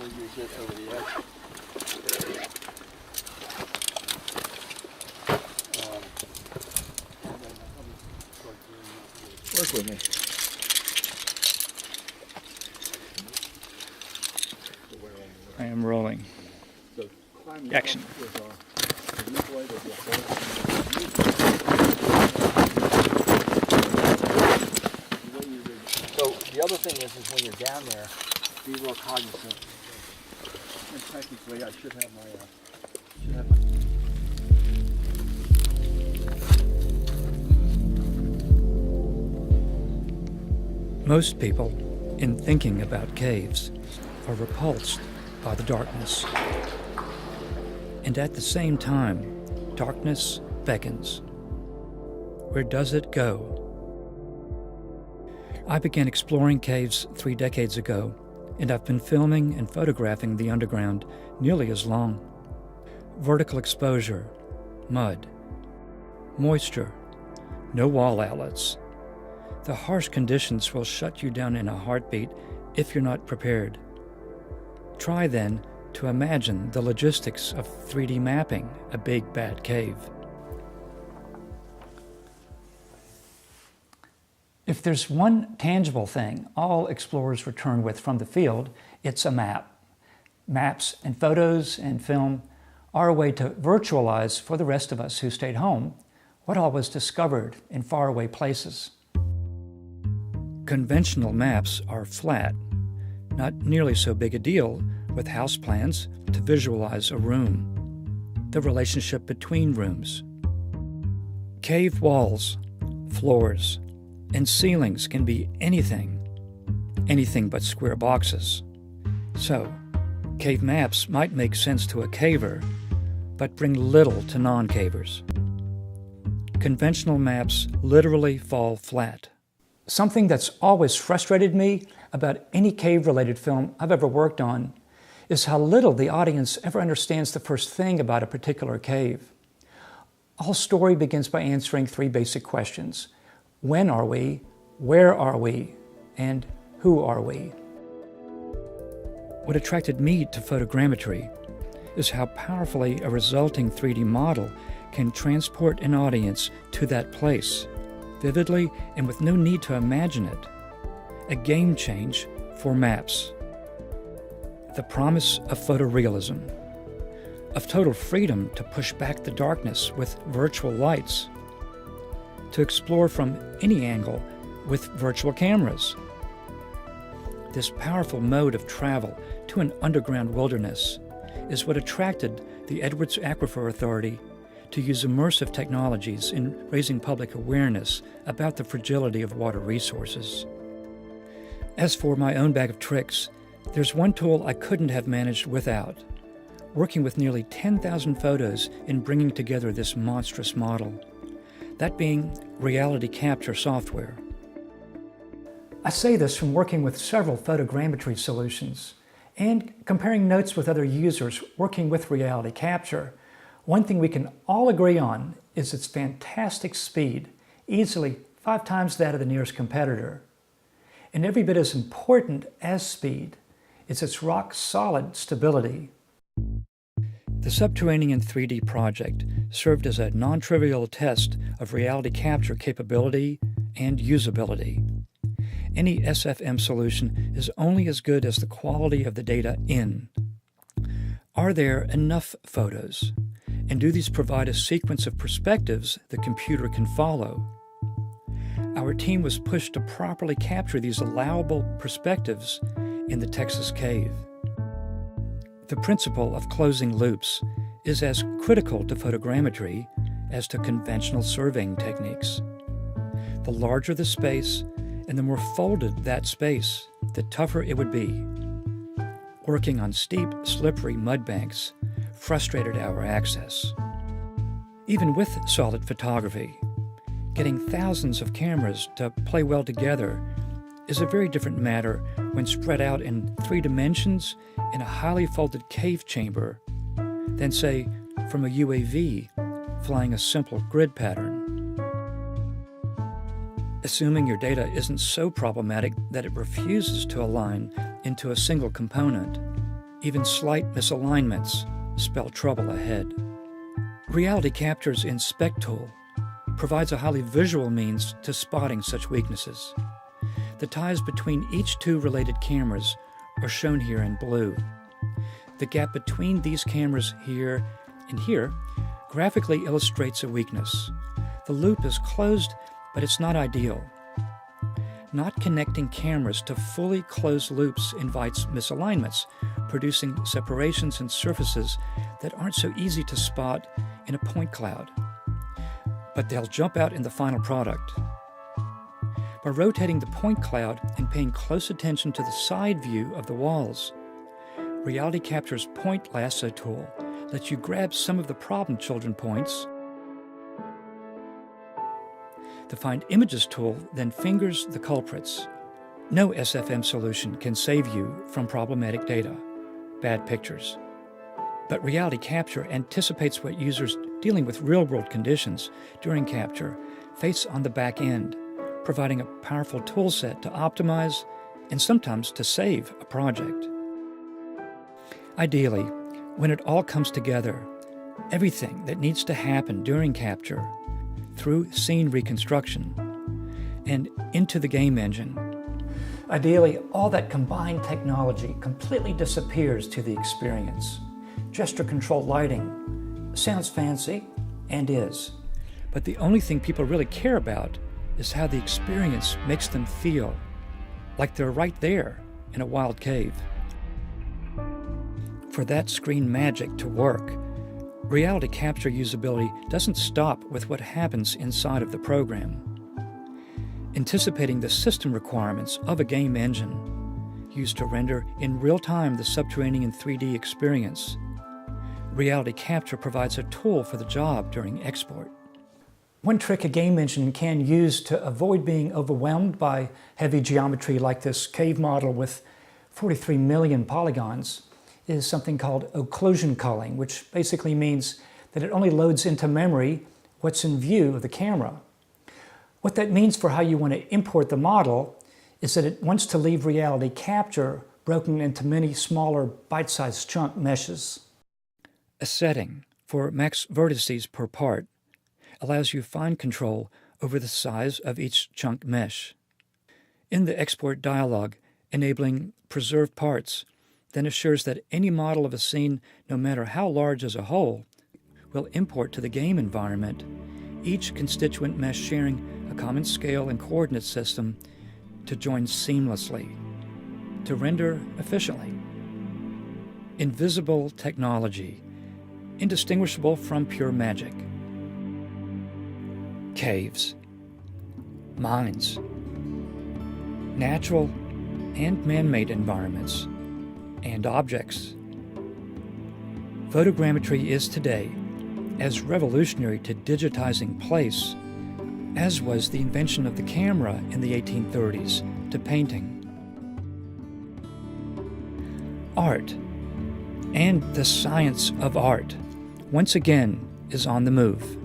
move your shit over the edge. Work with me. I am rolling. Action. So the other thing is when you're down there, be real cognizant. And technically, I should have my. Most people, in thinking about caves, are repulsed by the darkness. And at the same time, darkness beckons. Where does it go? I began exploring caves 3 decades ago, and I've been filming and photographing the underground nearly as long. Vertical exposure, mud, moisture, no wall outlets. The harsh conditions will shut you down in a heartbeat if you're not prepared. Try then to imagine the logistics of 3D mapping a big bad cave. If there's one tangible thing all explorers return with from the field, it's a map. Maps and photos and film are a way to virtualize for the rest of us who stayed home what all was discovered in faraway places. Conventional maps are flat, not nearly so big a deal with house plans to visualize a room, the relationship between rooms. Cave walls, floors, and ceilings can be anything but square boxes. So, cave maps might make sense to a caver, but bring little to non-cavers. Conventional maps literally fall flat. Something that's always frustrated me about any cave-related film I've ever worked on is how little the audience ever understands the first thing about a particular cave. All story begins by answering 3 basic questions. When are we? Where are we? And who are we? What attracted me to photogrammetry is how powerfully a resulting 3D model can transport an audience to that place, vividly and with no need to imagine it. A game change for maps. The promise of photorealism, of total freedom to push back the darkness with virtual lights, to explore from any angle with virtual cameras. This powerful mode of travel to an underground wilderness is what attracted the Edwards Aquifer Authority to use immersive technologies in raising public awareness about the fragility of water resources. As for my own bag of tricks, there's one tool I couldn't have managed without, working with nearly 10,000 photos in bringing together this monstrous model, that being reality capture software. I say this from working with several photogrammetry solutions and comparing notes with other users working with reality capture. One thing we can all agree on is its fantastic speed, easily 5 times that of the nearest competitor. And every bit as important as speed is its rock-solid stability. The Subterranean 3D project served as a non-trivial test of reality capture capability and usability. Any SFM solution is only as good as the quality of the data in. Are there enough photos? And do these provide a sequence of perspectives the computer can follow? Our team was pushed to properly capture these allowable perspectives in the Texas cave. The principle of closing loops is as critical to photogrammetry as to conventional surveying techniques. The larger the space and the more folded that space, the tougher it would be. Working on steep, slippery mud banks frustrated our access. Even with solid photography, getting thousands of cameras to play well together is a very different matter when spread out in 3 dimensions in a highly folded cave chamber than, say, from a UAV flying a simple grid pattern. Assuming your data isn't so problematic that it refuses to align into a single component, Even slight misalignments spell trouble ahead. Reality Capture's Inspect tool provides a highly visual means to spotting such weaknesses. The ties between each two related cameras are shown here in blue. The gap between these cameras here and here graphically illustrates a weakness. The loop is closed, but it's not ideal. Not connecting cameras to fully closed loops invites misalignments, producing separations and surfaces that aren't so easy to spot in a point cloud. But they'll jump out in the final product. By rotating the point cloud and paying close attention to the side view of the walls, Reality Capture's Point Lasso tool lets you grab some of the problem children points. The Find Images tool then fingers the culprits. No SFM solution can save you from problematic data, bad pictures. But Reality Capture anticipates what users dealing with real-world conditions during capture face on the back end, providing a powerful tool set to optimize and sometimes to save a project. Ideally, when it all comes together, everything that needs to happen during capture, through scene reconstruction, and into the game engine. Ideally, all that combined technology completely disappears to the experience. Gesture-controlled lighting sounds fancy, and is. But the only thing people really care about is how the experience makes them feel, like they're right there in a wild cave. For that screen magic to work, Reality Capture usability doesn't stop with what happens inside of the program. Anticipating the system requirements of a game engine used to render in real time the subterranean 3D experience, Reality Capture provides a tool for the job during export. One trick a game engine can use to avoid being overwhelmed by heavy geometry like this cave model with 43 million polygons is something called occlusion culling, which basically means that it only loads into memory what's in view of the camera. What that means for how you want to import the model is that it wants to leave Reality Capture broken into many smaller bite-sized chunk meshes. A setting for max vertices per part allows you fine control over the size of each chunk mesh. In the export dialog, enabling preserve parts then assures that any model of a scene, no matter how large as a whole, will import to the game environment, each constituent mesh sharing a common scale and coordinate system to join seamlessly, to render efficiently. Invisible technology, indistinguishable from pure magic. Caves, mines, natural and man-made environments, and objects. Photogrammetry is today as revolutionary to digitizing place as was the invention of the camera in the 1830s to painting. Art, and the science of art, once again is on the move.